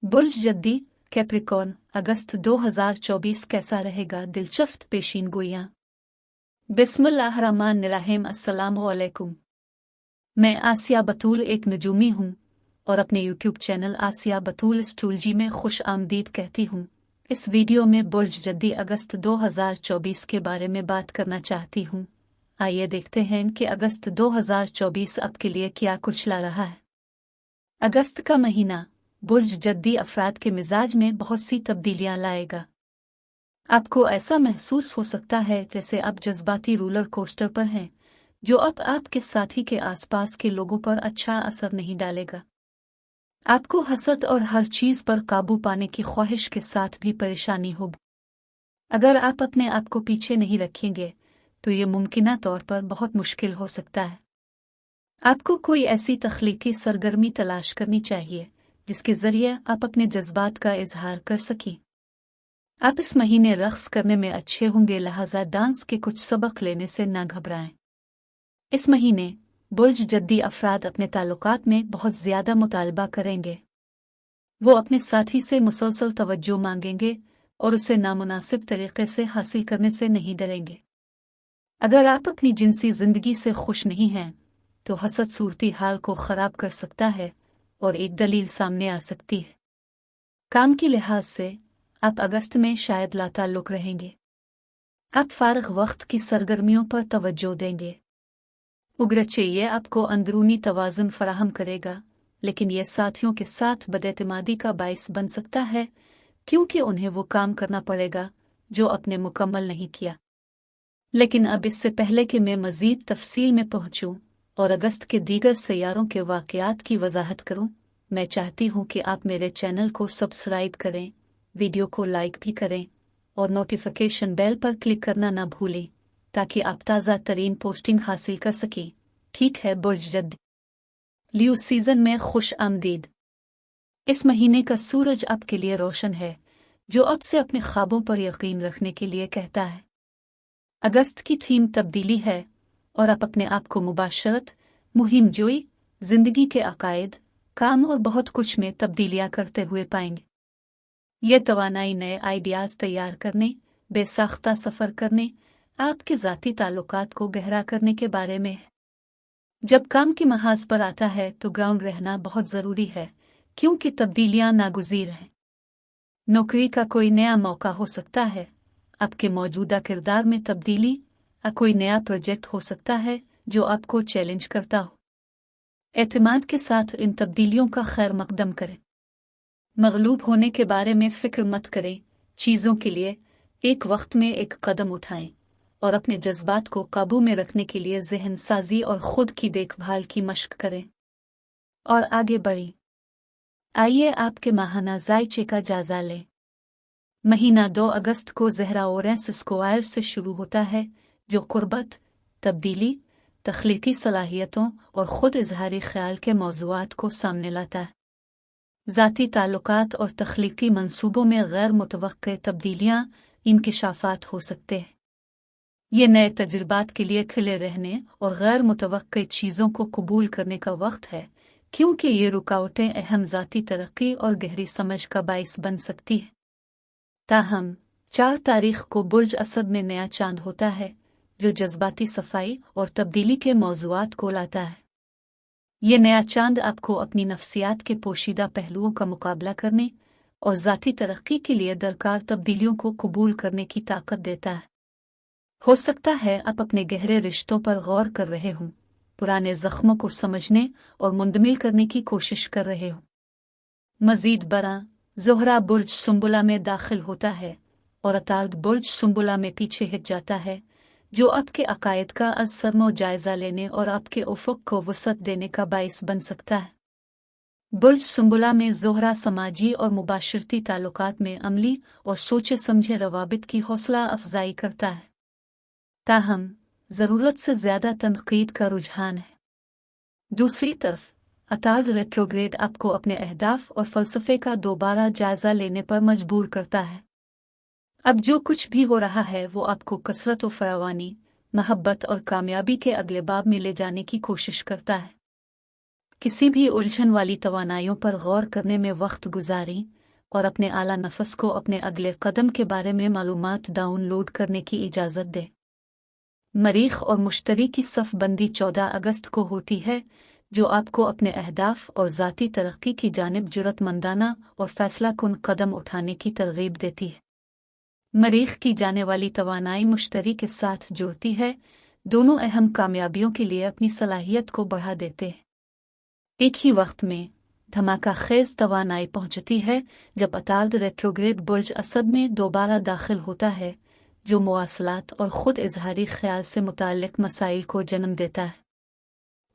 बुर्ज जद्दी Capricorn अगस्त 2024 कैसा रहेगा? दिलचस्प पेशीनगोइयां। बिस्मिल्लाहिर्रहमानिर्रहीम। अस्सलामुअलैकुम। मैं आसिया बतूल एक नजूमी हूँ और अपने यूट्यूब चैनल आसिया बतूल एस्ट्रोलॉजी में खुश आमदीद कहती हूँ। इस वीडियो में बुर्ज जद्दी अगस्त 2024 के बारे में बात करना चाहती हूँ। आइए देखते हैं कि अगस्त 2024 आपके लिए क्या कुछ ला रहा है। अगस्त का महीना बुर्ज जद्दी अफराद के मिजाज में बहुत सी तब्दीलियां लाएगा। आपको ऐसा महसूस हो सकता है जैसे आप जज्बाती रोलर कोस्टर पर हैं, जो अब आपके साथी के आसपास के लोगों पर अच्छा असर नहीं डालेगा। आपको हसद और हर चीज पर काबू पाने की ख्वाहिश के साथ भी परेशानी होगी। अगर आप अपने आप को पीछे नहीं रखेंगे तो ये मुमकिना तौर पर बहुत मुश्किल हो सकता है। आपको कोई ऐसी तख्लीकी सरगर्मी तलाश करनी चाहिए जिसके जरिए आप अपने जज्बात का इजहार कर सकें। आप इस महीने रक्स करने में अच्छे होंगे, लिहाजा डांस के कुछ सबक लेने से न घबराएं। इस महीने बुर्ज जद्दी अफराद अपने ताल्लुकात में बहुत ज्यादा मुतालबा करेंगे। वो अपने साथी से मुसलसल तवज्जो मांगेंगे और उसे नामुनासिब तरीके से हासिल करने से नहीं डरेंगे। अगर आप अपनी जिनसी जिंदगी से खुश नहीं हैं तो हसद सूरती हाल को खराब कर सकता है और एक दलील सामने आ सकती है। काम के लिहाज से आप अगस्त में शायद लाताल्लुक रहेंगे। आप फारग वक्त की सरगर्मियों पर तवज्जो देंगे। उगरचे आपको अंदरूनी तवाज़ुन फराहम करेगा, लेकिन यह साथियों के साथ बदएतमादी का बाइस बन सकता है, क्योंकि उन्हें वो काम करना पड़ेगा जो अपने मुकम्मल नहीं किया। लेकिन अब इससे पहले कि मैं मज़ीद तफसील में पहुंचूं और अगस्त के दीगर सैयारों के वाक़यात की वजाहत करूं, मैं चाहती हूं कि आप मेरे चैनल को सब्सक्राइब करें, वीडियो को लाइक भी करें और नोटिफिकेशन बेल पर क्लिक करना ना भूलें ताकि आप ताज़ा तरीन पोस्टिंग हासिल कर सकें। ठीक है बुर्ज जद्दी, लियो सीज़न में खुश आमदीद। इस महीने का सूरज आपके लिए रोशन है, जो अब से अपने ख्वाबों पर यकीन रखने के लिए कहता है। अगस्त की थीम तब्दीली है और आप अपने आप को मुबाशरत, मुहिम जोई, जिंदगी के अकायद, काम और बहुत कुछ में तब्दीलियां करते हुए पाएंगे। यह तवानाई नए आइडियाज़ तैयार करने, बेसाख्ता सफ़र करने, आपके ज़ाती ताल्लुकात को गहरा करने के बारे में है। जब काम की महाज पर आता है तो ग्राउंड रहना बहुत ज़रूरी है, क्योंकि तब्दीलियां नागुज़ीर हैं। नौकरी का कोई नया मौका हो सकता है, आपके मौजूदा किरदार में तब्दीली, कोई नया प्रोजेक्ट हो सकता है जो आपको चैलेंज करता हो। एतमाद के साथ इन तब्दीलियों का खैर मकदम करें। मगलूब होने के बारे में फ़िक्र मत करें। चीज़ों के लिए एक वक्त में एक कदम उठाएं और अपने जज्बात को काबू में रखने के लिए ज़हन साजी और ख़ुद की देखभाल की मशक करें और आगे बढ़ें। आइए आपके माहाना ज़ायचे का जायज़ा लें। महीना 2 अगस्त को ज़हरा ओरेंस स्क्वायर से शुरू होता है, जो कुर्बत, तब्दीली, तख्लीकी सलाहियतों और ख़ुद इजहारी ख्याल के मौज़ूआत को सामने लाता है। ज़ाती ताल्लुकात और तख्लीकी मंसूबों में गैर मुतवक्के तब्दीलियाँ, इंकिशाफ़ात हो सकते हैं। ये नए तजुर्बात के लिए खिले रहने और गैर मुतवक्के चीज़ों को कबूल करने का वक्त है, क्योंकि ये रुकावटें अहम ज़ाती तरक्की और गहरी समझ का बाइस बन सकती हैं। ताहम 4 तारीख को बुर्ज असद में नया चांद होता है, जो जज्बाती सफाई और तब्दीली के मौज़ूआत को लाता है। ये नया चांद आपको अपनी नफ्सियात के पोशीदा पहलुओं का मुकाबला करने और ज़ाती तरक्की के लिए दरकार तब्दीलियों को कबूल करने की ताकत देता है। हो सकता है आप अपने गहरे रिश्तों पर गौर कर रहे हों, पुराने ज़ख्मों को समझने और मुंदमिल करने की कोशिश कर रहे हों। मज़ीद बरा ज़ोहरा बुर्ज सुंबुला में दाखिल होता है और अतार्द बुर्ज सुंबुला में पीछे हट जाता है, जो आपके अकायद का असरमो जायज़ा लेने और आपके उफ़ुक़ को वसअत देने का बाइस बन सकता है। बुर्ज सुंबुला में ज़ोहरा समाजी और मुबाशरती ताल्लुकात में अमली और सोचे समझे रवाबित की हौसला अफजाई करता है। ताहम ज़रूरत से ज़्यादा तनक़ीद का रुझान है। दूसरी तरफ अतार्द रेट्रोग्रेड आपको अपने अहदाफ और फ़लसफ़े का दोबारा जायज़ा लेने पर मजबूर करता है। अब जो कुछ भी हो रहा है वो आपको कसरत व फरावानी, महब्बत और कामयाबी के अगले बाब में ले जाने की कोशिश करता है। किसी भी उलझन वाली तवानाइयों पर गौर करने में वक्त गुजारें और अपने आला नफस को अपने अगले कदम के बारे में मालूमात डाउनलोड करने की इजाज़त दें। मरीख और मुश्तरी की सफ़बंदी 14 अगस्त को होती है, जो आपको अपने अहदाफ और ज़ाती तरक्की की जानिब जुर्रतमंदाना और फैसला कुन कदम उठाने की तरगीब देती है। मरीख की जाने वाली तवानाई मुश्तरी के साथ जुड़ती है, दोनों अहम कामयाबियों के लिए अपनी सलाहियत को बढ़ा देते हैं। एक ही वक्त में धमाका खेज तवानाई पहुंचती है जब अतार्द रेट्रोग्रेड बुर्ज असद में दोबारा दाखिल होता है, जो मवासलात और ख़ुद इजहारी ख्याल से मुताल्लिक़ मसाइल को जन्म देता है।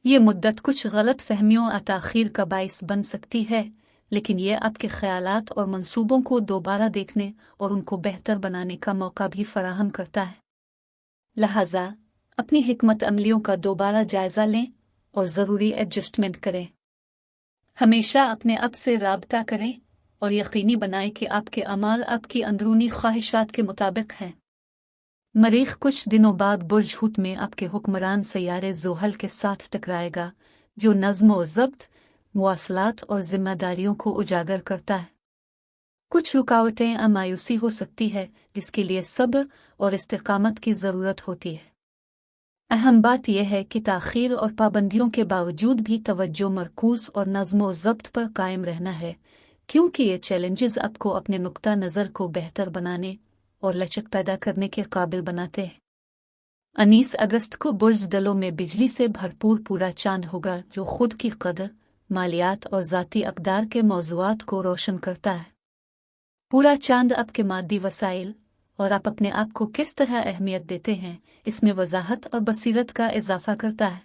ये मुद्दत कुछ गलत फहमियों और ताख़ीर का बाइस बन सकती है, लेकिन ये आपके ख़यालात और मंसूबों को दोबारा देखने और उनको बेहतर बनाने का मौका भी फराहम करता है। लिहाजा अपनी हिकमत अमलियों का दोबारा जायज़ा लें और ज़रूरी एडजस्टमेंट करें। हमेशा अपने अब से राब्ता करें और यकीनी बनाएं कि आपके अमाल आपकी अंदरूनी ख्वाहिशात के मुताबिक हैं। मरीख कुछ दिनों बाद बुर्ज हुत में आपके हुक्मरान सैयारे ज़ोहल के साथ टकराएगा, जो नज़्म व ज़ब्त, मुवासलात और ज़िम्मेदारियों को उजागर करता है। कुछ रुकावटें और मायूसी हो सकती है, जिसके लिए सब्र और इस्तिकामत की ज़रूरत होती है। अहम बात यह है कि ताख़ीर और पाबंदियों के बावजूद भी तवज्जो मरकूज़ और नज़्म व ज़ब्त पर कायम रहना है, क्योंकि ये चैलेंजेस आपको अपने नुक्ता नज़र को बेहतर बनाने और लचक पैदा करने के काबिल बनाते हैं। 19 अगस्त को बुर्ज दलों में बिजली से भरपूर पूरा चांद होगा, जो खुद की कदर, मालियात और ज़ाती अक़दार के मौज़ूआत को रोशन करता है। पूरा चांद आपके मादी वसाइल और आप अपने आप को किस तरह अहमियत देते हैं, इसमें वजाहत और बसीरत का इजाफा करता है।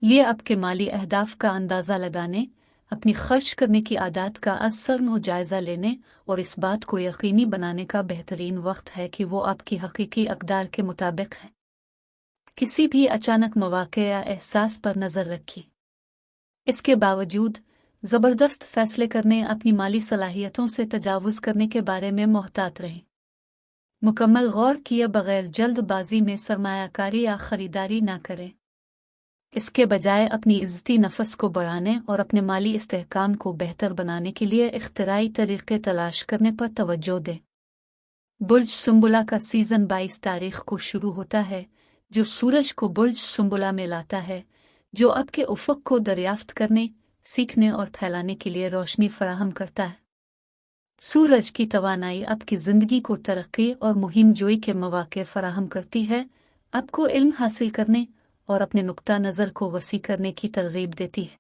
ये आपके माली अहदाफ का अंदाज़ा लगाने, अपनी खर्च करने की आदत का असर व जायज़ा लेने और इस बात को यकीनी बनाने का बेहतरीन वक्त है कि वो आपकी हकीकी अक़दार के मुताबिक है। किसी भी अचानक मौक़े या एहसास पर नज़र रखिए। इसके बावजूद ज़बरदस्त फ़ैसले करने, अपनी माली सलाहियतों से तजावुज़ करने के बारे में मोहतात रहें। मुकम्मल गौर किए बगैर जल्दबाजी में सरमायाकारी या ख़रीदारी ना करें। इसके बजाय अपनी इज़्ज़ती नफ़स को बढ़ाने और अपने माली इस्तेहकाम को बेहतर बनाने के लिए इख्तिराई तरीक़े तलाश करने पर तवज्जो दें। बुर्ज सुंबुला का सीज़न 22 तारीख़ को शुरू होता है, जो सूरज को बुर्ज सुंबुला में लाता है, जो आपके उफ़क़ को दरियाफ्त करने, सीखने और फैलाने के लिए रोशनी फराहम करता है। सूरज की तवानाई आपकी ज़िंदगी को तरक्की और मुहिम जोई के मौक़े फराहम करती है, आपको इल्म हासिल करने और अपने नुक्ता नज़र को वसी करने की तरग़ीब देती है।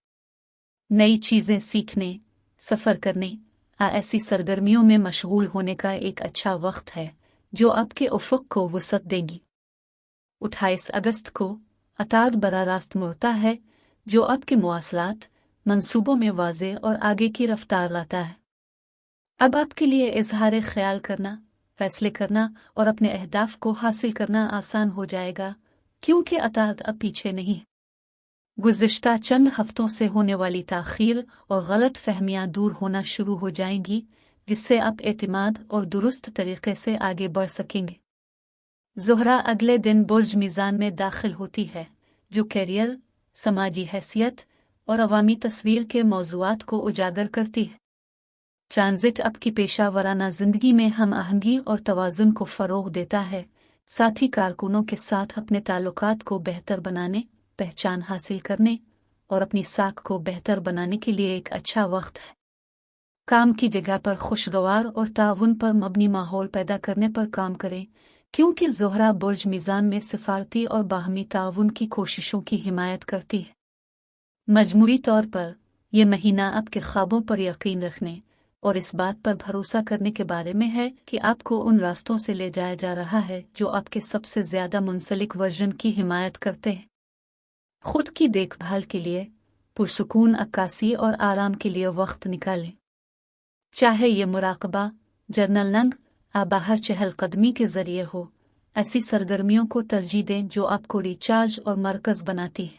नई चीज़ें सीखने, सफ़र करने ऐसी सरगर्मियों में मशगूल होने का एक अच्छा वक्त है, जो आपके उफ़क़ को वसअत देंगी। 28 अगस्त को अताद बरा रास्त मुड़ता है, जो आपके मुवासलात, मंसूबों में वाज़े और आगे की रफ्तार लाता है। अब आपके लिए इजहार ख्याल करना, फ़ैसले करना और अपने अहदाफ को हासिल करना आसान हो जाएगा, क्योंकि अताद अब पीछे नहीं। गुज़िश्ता चंद हफ्तों से होने वाली ताख़ीर और गलत फहमियाँ दूर होना शुरू हो जाएंगी, जिससे आप एतमाद और दुरुस्त तरीक़े से आगे बढ़ सकेंगे। ज़ुहरा अगले दिन बुर्ज मीज़ान में दाखिल होती है, जो कैरियर, समाजी हैसियत और अवामी तस्वीर के मौज़ूआत को उजागर करती है। ट्रांजिट आपकी पेशा वराना ज़िंदगी में हम आहंगी और तवाज़ुन को फ़रोग़ देता है, साथ ही कारकुनों के साथ अपने ताल्लुकात को बेहतर बनाने, पहचान हासिल करने और अपनी साख को बेहतर बनाने के लिए एक अच्छा वक्त है। काम की जगह पर खुशगवार और ताउन पर मबनी माहौल पैदा करने पर काम करें, क्योंकि ज़ुहरा बुर्ज मीज़ान में सिफारती और बाहमी ताउन की कोशिशों की हिमायत करती है। मजमूई तौर पर यह महीना आपके ख्वाबों पर यकीन रखने और इस बात पर भरोसा करने के बारे में है कि आपको उन रास्तों से ले जाया जा रहा है जो आपके सबसे ज़्यादा मुंसलिक वर्जन की हिमायत करते हैं। खुद की देखभाल के लिए पुरसुकून अक्कासी और आराम के लिए वक्त निकालें, चाहे ये मुराकबा, जर्नलिंग या बाहर चहलकदमी के ज़रिए हो। ऐसी सरगर्मियों को तरजीह दें जो आपको रिचार्ज और मरकज़ बनाती है।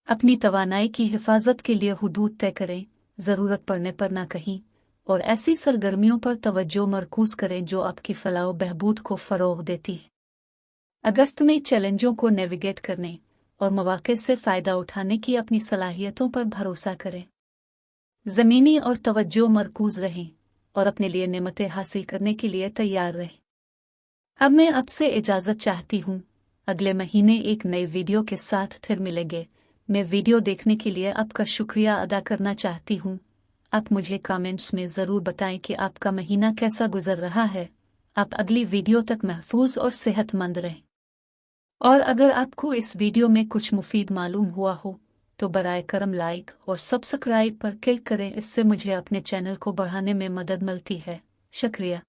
अपनी तवानाई की हिफाजत के लिए हुदूद तय करें, ज़रूरत पड़ने पर ना कहीं, और ऐसी सरगर्मियों पर तवज्जो मरकूज़ करें जो आपकी फलाह बहबूद को फ़रोग़ देती है। अगस्त में चैलेंजों को नेविगेट करने और मौके से फ़ायदा उठाने की अपनी सलाहियतों पर भरोसा करें। ज़मीनी और तवज्जो मरकूज़ रहें और अपने लिए नेमतें हासिल करने के लिए तैयार रहें। अब मैं आपसे इजाज़त चाहती हूँ। अगले महीने एक नए वीडियो के साथ फिर मिलेंगे। मैं वीडियो देखने के लिए आपका शुक्रिया अदा करना चाहती हूँ। आप मुझे कमेंट्स में ज़रूर बताएं कि आपका महीना कैसा गुजर रहा है। आप अगली वीडियो तक महफूज और सेहतमंद रहें। और अगर आपको इस वीडियो में कुछ मुफीद मालूम हुआ हो तो बराए करम लाइक और सब्सक्राइब पर क्लिक करें। इससे मुझे अपने चैनल को बढ़ाने में मदद मिलती है। शुक्रिया।